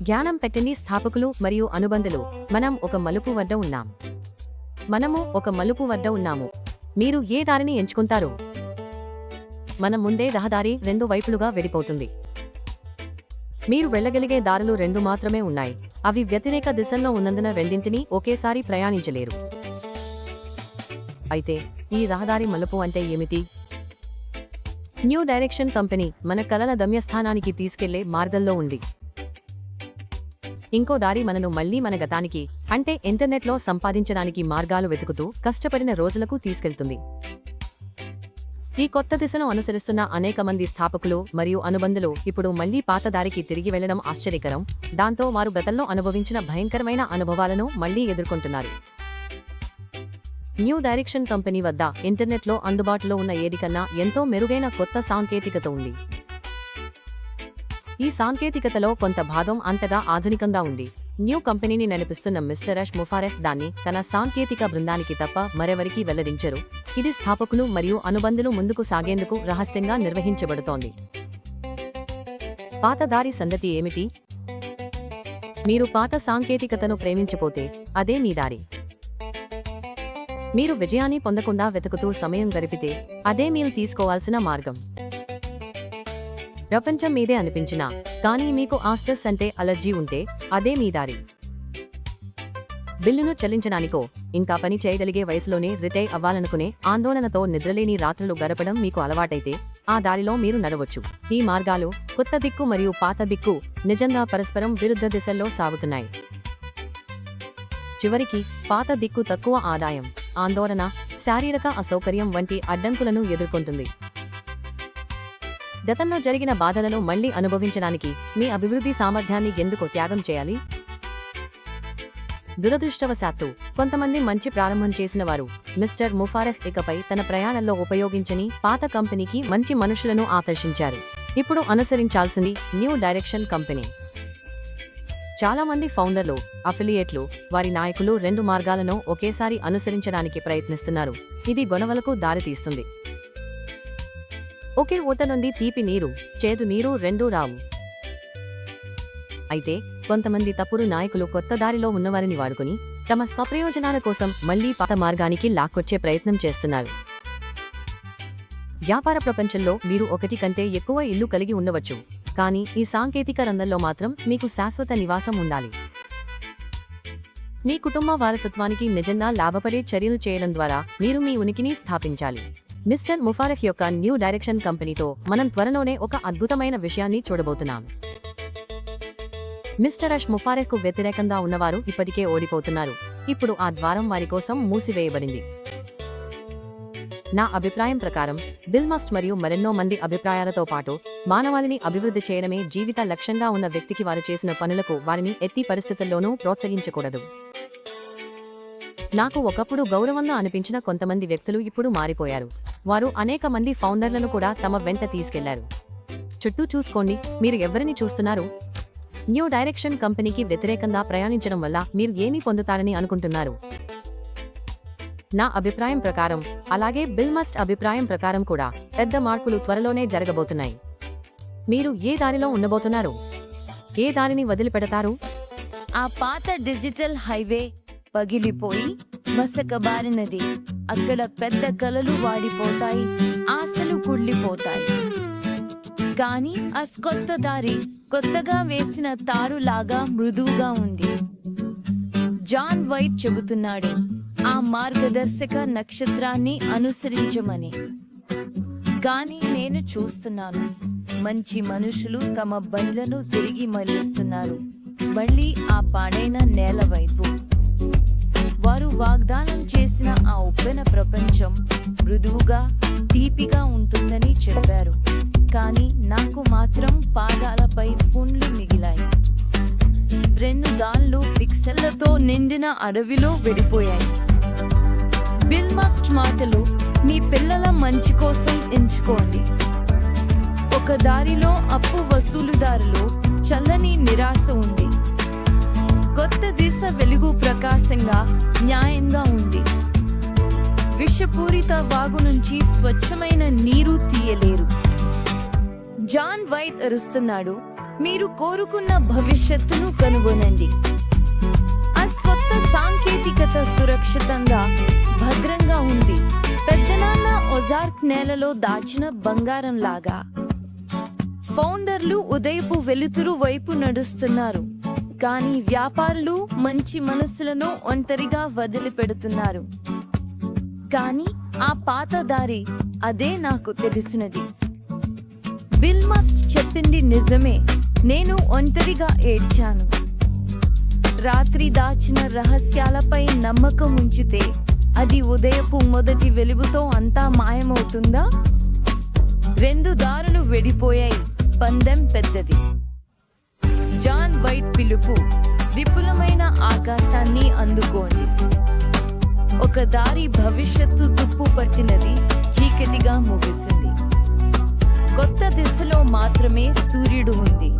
జ్ఞానం పెట్టని స్థాపకులు మరియు అనుబంధులు. మనము ఒక మలుపు వద్ద ఉన్నాము. మీరు ఏ దారిని ఎంచుకుంటారు? మన ముందే రహదారి రెండు వైపులుగా విడిపోతుంది. మీరు వెళ్ళగలిగే దారులు రెండు మాత్రమే ఉన్నాయి. అవి వ్యతిరేక దిశల్లో ఉన్నందున రెండింటినీ ఒకేసారి ప్రయాణించలేరు. అయితే ఈ రహదారి మలుపు అంటే ఏమిటి? న్యూ డైరెక్షన్ కంపెనీ మన కలల గమ్యస్థానానికి తీసుకెళ్లే మార్గంలో ఉంది. ఇంకో దారి మనను మళ్లీ మన గతానికి, అంటే ఇంటర్నెట్లో సంపాదించడానికి మార్గాలు వెతుకుతూ కష్టపడిన రోజులకు తీసుకెళ్తుంది. ఈ కొత్త దిశను అనుసరిస్తున్న అనేక మంది స్థాపకులు మరియు అనుబంధులు ఇప్పుడు మళ్లీ పాత దారికి తిరిగి వెళ్లడం ఆశ్చర్యకరం. దాంతో వారు గతంలో అనుభవించిన భయంకరమైన అనుభవాలను మళ్లీ ఎదుర్కొంటున్నారు. న్యూ డైరెక్షన్ కంపెనీ వద్ద ఇంటర్నెట్లో అందుబాటులో ఉన్న ఏదికన్నా ఎంతో మెరుగైన కొత్త సాంకేతికత ఉంది. ఈ సాంకేతికతలో కొంత భాగం అంతగా ఆధునికంగా ఉంది. న్యూ కంపెనీని నడిపిస్తున్న మిస్టర్ అష్ ముఫారెహ్ దాన్ని తన సాంకేతిక బృందానికి తప్ప మరెవరికీ వెల్లడించరు. ఇది స్థాపకులు మరియు అనుబంధులు ముందుకు సాగేందుకు రహస్యంగా నిర్వహించబడుతోంది. పాత దారి సంగతి ఏమిటి? మీరు పాత సాంకేతికతను ప్రేమించపోతే అదే మీ దారి. మీరు విజయాన్ని పొందకుండా వెతుకుతూ సమయం గడిపితే అదే మీరు తీసుకోవాల్సిన మార్గం. ప్రపంచం మీదే అనిపించినా కానీ మీకు ఆస్ట్రెస్ అంటే అలర్జీ ఉంటే అదే మీ దారి. బిల్లును చెల్లించడానికో ఇంకా పని చేయగలిగే వయసులోనే రిటైర్ అవ్వాలనుకునే ఆందోళనతో నిద్రలేని రాత్రులు గడపడం మీకు అలవాటైతే ఆ దారిలో మీరు నడవచ్చు. ఈ మార్గాలు కొత్త దిక్కు మరియు పాత దిక్కు నిజంగా పరస్పరం విరుద్ధ దిశల్లో సాగుతున్నాయి. చివరికి పాత దిక్కు తక్కువ ఆదాయం, ఆందోళన, శారీరక అసౌకర్యం వంటి అడ్డంకులను ఎదుర్కొంటుంది. గతంలో జరిగిన బాధలను మళ్లీ అనుభవించడానికి మీ అభివృద్ధి సామర్థ్యాన్ని ఎందుకు త్యాగం చేయాలి? దురదృష్టవశాత్తు కొంతమంది మంచి ప్రారంభం చేసిన వారు మిస్టర్ ముఫారెహ్ ఇకపై తన ప్రయాణంలో ఉపయోగించని పాత కంపెనీకి మంచి మనుషులను ఆకర్షించారు. ఇప్పుడు అనుసరించాల్సింది న్యూ డైరెక్షన్ కంపెనీ. చాలా మంది ఫౌండర్లు, అఫిలియేట్లు, వారి నాయకులు రెండు మార్గాలను ఒకేసారి అనుసరించడానికి ప్రయత్నిస్తున్నారు. ఇది గొడవలకు దారితీస్తుంది. ఒకే ఊట నుండి తీపి నీరు, చేదు నీరు రెండూ రావు. అయితే కొంతమంది తప్పుడు నాయకులు కొత్త దారిలో ఉన్నవారిని వాడుకుని తమ స్వప్రయోజనాల కోసం మళ్లీ పాత మార్గానికి లాక్కొచ్చే ప్రయత్నం చేస్తున్నారు. వ్యాపార ప్రపంచంలో మీరు ఒకటి కంటే ఎక్కువ ఇల్లు కలిగి ఉండవచ్చు, కానీ ఈ సాంకేతిక రంగంలో మాత్రం మీకు శాశ్వత నివాసం ఉండాలి. మీ కుటుంబ వారసత్వానికి నిజంగా లాభపడే చర్యలు చేయడం ద్వారా మీరు మీ ఉనికిని స్థాపించాలి. మిస్టర్ ముఫారెహ్ యొక్క న్యూ డైరెక్షన్ కంపెనీతో మనం త్వరలోనే ఒక అద్భుతమైన విషయాన్ని చూడబోతున్నాం. మిస్టర్ అష్ ముఫారెహ్కు వ్యతిరేకంగా ఉన్నవారు ఇప్పటికే ఓడిపోతున్నారు. ఇప్పుడు ఆ ద్వారం వారి కోసం మూసివేయబడింది. నా అభిప్రాయం ప్రకారం బిల్ మస్ట్ మరియు మరెన్నో మంది అభిప్రాయాలతో పాటు మానవాళిని అభివృద్ధి చేయడమే జీవిత లక్ష్యంగా ఉన్న వ్యక్తికి వారు చేసిన పనులకు వారిని ఎట్టి పరిస్థితుల్లోనూ ప్రోత్సహించకూడదు. నాకు ఒకప్పుడు గౌరవంగా అనిపించిన కొంతమంది వ్యక్తులు ఇప్పుడు మారిపోయారు. వారు అనేక మంది ఫౌండర్లను కూడా తమ వెంట తీసుకెళ్లారు. చుట్టూ చూసుకోండి, మీరు ఎవరిని చూస్తున్నారు? న్యూ డైరెక్షన్ కంపెనీకి వ్యతిరేకంగా ప్రయాణించడం వల్ల మీరు ఏమి పొందుతారని అనుకుంటున్నారు? నా అభిప్రాయం ప్రకారం, అలాగే బిల్ మస్ట్ అభిప్రాయం ప్రకారం కూడా పెద్ద మార్పులు త్వరలోనే జరగబోతున్నాయి. మీరు ఏ దారిలో ఉండబోతున్నారు? ఏ దారిని వదిలిపెడతారు? ఆ పాత డిజిటల్ హైవే పగిలిపోయి మసకబారినది. అక్కడ పెద్ద కలలు వాడిపోతాయి, ఆశలు కుళ్ళిపోతాయి. కానీ ఆ కొత్త దారి కొత్తగా వేసిన తారులాగా మృదువుగా ఉంది. జాన్ వైట్ చెబుతున్నాడు, ఆ మార్గదర్శక నక్షత్రాన్ని అనుసరించమని. కానీ నేను చూస్తున్నాను, మంచి మనుషులు తమ బండ్లను తిరిగి మళ్లిస్తున్నారు, మళ్ళీ ఆ పాడైన నేల వైపు. వారు వాగ్దానం చేసిన ఆ ఉప్పెన ప్రపంచం మృదువుగా, తీపిగా ఉంటుందని చెప్పారు. కానీ నాకు మాత్రం పాదాలపై పుండ్లు మిగిలాయి. 2 దాళ్ళు పిక్సెళ్లతో నిండిన అడవిలో వెళ్ళిపోయాయి. బిల్ మస్ట్ మాటలు, మీ పిల్లల మంచి కోసం ఎంచుకోండి. ఒక దారిలో అప్పు వసూలుదారులు చల్లని నిరాశ ఉంది. కొత్త దిశ వెలుగు ప్రకాశంగా, న్యాయంగా ఉంది. విషపూరిత వాగు నుంచి స్వచ్ఛమైన నీరు తీయలేరు. జాన్ వైట్ అరుస్తున్నాడు, మీరు కోరుకున్న భవిష్యత్తును కనుగొనండి. కొత్త సాంకేతికత సురక్షితంగా భద్రంగా ఉంది. పెద్దనాన్న ఒజార్క్ నేలలో దాచిన బంగారం లాగా. ఫౌండర్లు ఉదయపు వెలుతురు వైపు నడుస్తున్నారు, కానీ వ్యాపారులు మంచి మనసులను ఒంటరిగా వదిలిపెడుతున్నారు. కానీ ఆ పాత దారి, అదే నాకు తెలిసినది. బిల్ మస్ట్ చెప్పింది నిజమే. నేను ఒంటరిగా ఏడ్చాను. రాత్రి దాచిన రహస్యాలపై నమ్మకం ఉంచితే అది ఉదయపు మొదటి వెలుగుతో అంతా మాయమవుతుందా? 2 దారులు వెడిపోయాయి, పందెం పెద్దది. జాన్ వైట్ పిలుపు, విపులమైన ఆకాశాన్ని అందుకోండి. ఒక దారి భవిష్యత్తు తుప్పు పట్టినది, చీకటిగా ముగిసింది. కొత్త దిశలో మాత్రమే సూర్యుడు ఉంది.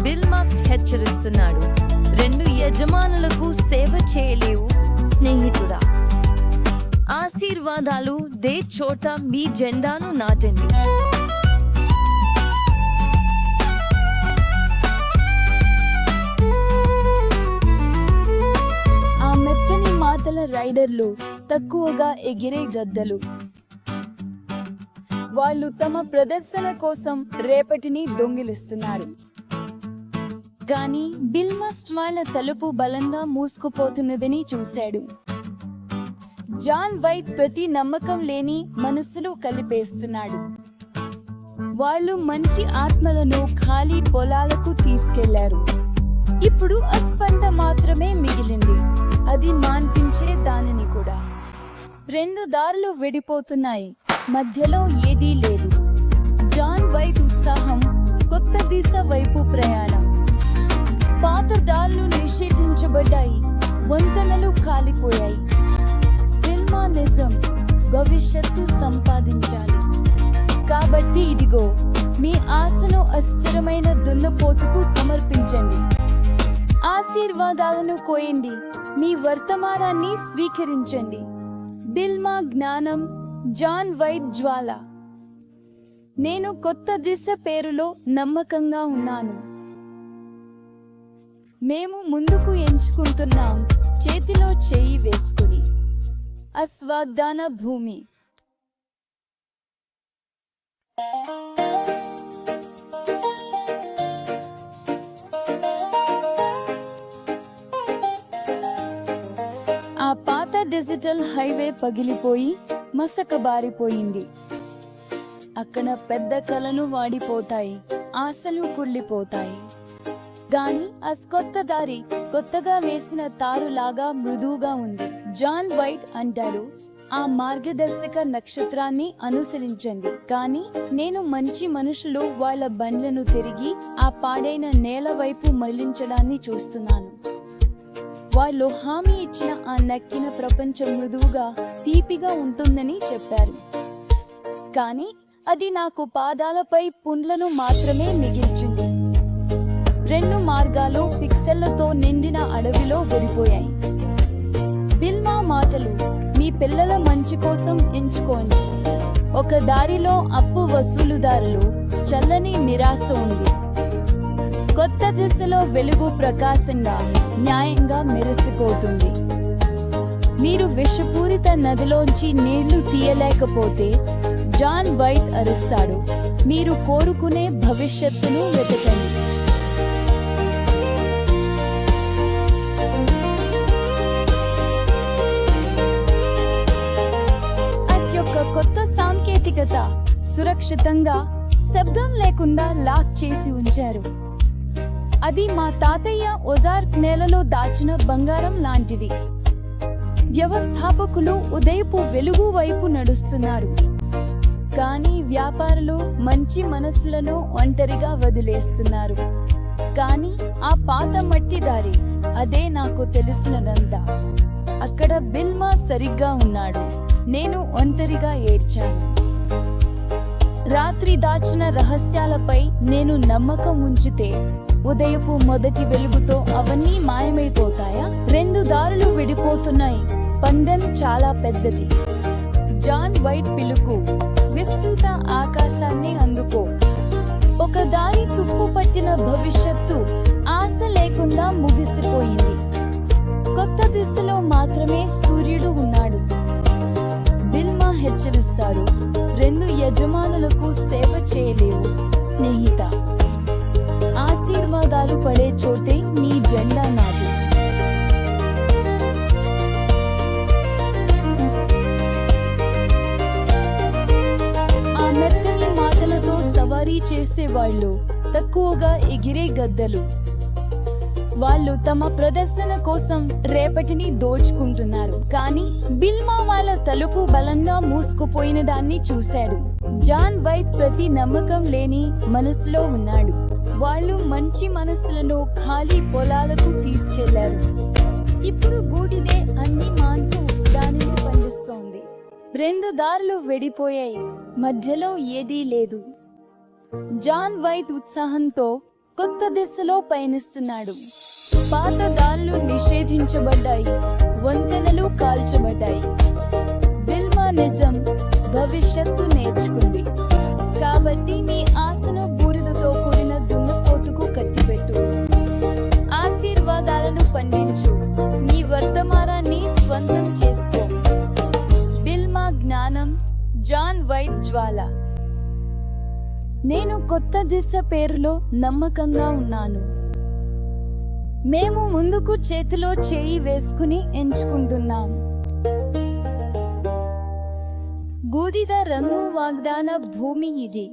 బిల్ మస్ట్ హెచ్చరిస్తున్నాడు, 2 యజమానులకు సేవ చేయలేవు స్నేహితుడా. ఆశీర్వాదాలు దే చోట మీ జెండాను నాటండి. ఆ మెత్తని మాటల రైడర్లు తక్కువగా ఎగిరే గద్దలు. వాళ్ళు తమ ప్రదర్శన కోసం రేపటిని దొంగిలిస్తున్నారు. కానీ బిల్ మస్ట్ వాళ్ళ తలుపు బలంగా మూసుకుపోతున్నదని చూశాడు. జాన్ వైట్ ప్రతి నమ్మకం లేని మనసులో కలిపేస్తున్నాడు. వాళ్ళు మంచి ఆత్మలను ఖాళీ పొలాలకు తీసుకెళ్లారు. ఇప్పుడు అస్పంద మాత్రమే మిగిలింది, అది మాన్పించే దానిని కూడా. 2 దారులు విడిపోతున్నాయి, మధ్యలో ఏదీ లేదు. జాన్ వైట్ ఉత్సాహం, కొత్త దిశ వైపు ప్రయాణం. పాత దారులు నిషేధించబడ్డాయి, వంతెనలు కాలిపోయాయి. ఫిల్మా నిజం, భవిష్యత్తు సంపాదించాలి. కాబట్టి ఇదిగో మీ ఆశను అస్థిరమైన దున్నపోతుకు సమర్పించండి. ఆశీర్వాదాలను కోయండి, మీ వర్తమానాన్ని స్వీకరించండి. బిల్మా జ్ఞానం, జాన్ వైట్ జ్వాల. నేను కొత్త దిశ పేరులో నమ్మకంగా ఉన్నాను. మేము ముందుకు ఎంచుకుంటున్నాం, చేతిలో చేయి వేసుకుని. అస్వాగ్దాన భూమి. ఆ పాత డిజిటల్ హైవే పగిలిపోయి మసకబారిపోయింది. అక్కడ పెద్ద కలను వాడిపోతాయి, ఆశలు కుళ్ళిపోతాయి. గాని ఆ కొత్త దారి కొత్తగా వేసిన తారులాగా మృదువుగా ఉంది. జాన్ వైట్ అంటాడు, ఆ మార్గదర్శక నక్షత్రాన్ని అనుసరించండి. కానీ నేను మంచి మనుషులు వాళ్ళ బండ్లను తిరిగి ఆ పాడైన నేల వైపు మళ్లించడాన్ని చూస్తున్నాను. వాళ్ళు హామీ ఇచ్చిన ఆ నక్కిన ప్రపంచం మృదువుగా, తీపిగా ఉంటుందని చెప్పారు. కానీ అది నాకు పాదాలపై పుండ్లను మాత్రమే మిగిల్చింది. 2 మార్గాలు పిక్సెళ్లతో నిండిన అడవిలో విడిపోయాయి. బిల్మా మాటలు, మీ పిల్లల మంచి కోసం ఎంచుకోండి. ఒక దారిలో అప్పు వసూలుదారులు, చల్లని నిరాశ ఉంది. కొత్త దిశలో వెలుగు ప్రకాశంగా, న్యాయంగా మెరిసిపోతుంది. మీరు విషపూరిత నదిలోంచి నీళ్లు తీయలేకపోతే జాన్ వైట్ అరుస్తాడు, మీరు కోరుకునే భవిష్యత్తును వెతకండి. కొత్త సాంకేతికత సురక్షితంగా, శబ్దం లేకుండా లాక్ చేసి ఉంచారు. అది మా తాతయ్య ఒజార్క్ నేలలో దాచిన బంగారం లాంటిది. వ్యవస్థాపకులు ఉదయపు వెలుగు వైపు నడుస్తున్నారు, కానీ వ్యాపారులు మంచి మనసులను ఒంటరిగా వదిలేస్తున్నారు. కానీ ఆ పాత మట్టి దారి, అదే నాకు తెలిసినదంతా. అక్కడ బిల్మా సరిగ్గా ఉన్నాడు, నేను ఒంటరిగా ఏడ్చాను. రాత్రి దాచిన రహస్యాలపై నేను నమ్మకం ఉంచితే ఉదయపు మొదటి వెలుగుతో అవన్నీ మాయమైపోతాయా? 2 దారులు విడిపోతున్నాయి, పందెం చాలా పెద్దది. జాన్ వైట్ పిలుపు, విస్తృత ఆకాశాన్ని అందుకో. ఒక దారి తుప్పు పట్టిన భవిష్యత్తు ఆశ లేకుండా ముగిసిపోయింది. కొత్త దిశలో మాత్రమే సూర్యుడు ఉన్నాడు. బిల్మా హెచ్చరిస్తారు, 2 యజమానులకు సేవ చేయలేవు స్నేహిత. ఆశీర్వాదాలు పడే చోటే నీ జెండా నాటు. ఆ మెత్తని మాటలతో సవారీ చేసేవాళ్ళు తక్కువగా ఎగిరే గద్దలు. వాళ్ళు తమ ప్రదర్శన కోసం రేపటిని దోచుకుంటున్నారు. కానీ బిల్మా వాళ్ళ తలుపు బలంగా మూసుకుపోయిన దాన్ని చూశాడు. జాన్ వైట్ ప్రతి నమ్మకం లేని మనసులో ఉన్నాడు. వాళ్ళు మంచి మనసులను ఖాళీ పొలాలకు తీసుకెళ్లారు. ఇప్పుడు గూడిదే అన్ని మాన్పు దానిని పండిస్తోంది. 2 దారులు వెడిపోయాయి, మధ్యలో ఏదీ లేదు. జాన్ వైట్ ఉత్సాహంతో కొత్త దిశలో పయనిస్తున్నాడు. పాత దారులు నిషేధించబడ్డాయి, వంతెనలు కాల్చబడ్డాయి. బిల్మా నిజం, భవిష్యత్తు నేర్చుకుంది. కాబట్టి నీ ఆశను బూడిదతో కూడిన దున్నపోతుకు కత్తిపెట్టు. ఆశీర్వాదాలను పండించు, నీ వర్తమానాన్ని స్వంతం చేసుకో. బిల్మా జ్ఞానం, జాన్ వైట్ జ్వాల. నేను కొత్త దిశ పేరులో నమ్మకంగా ఉన్నాను. మేము ముందుకు చేతిలో చేయి వేసుకుని ఎంచుకుంటున్నాం. బూడిద రంగు వాగ్దాన భూమి ఇది.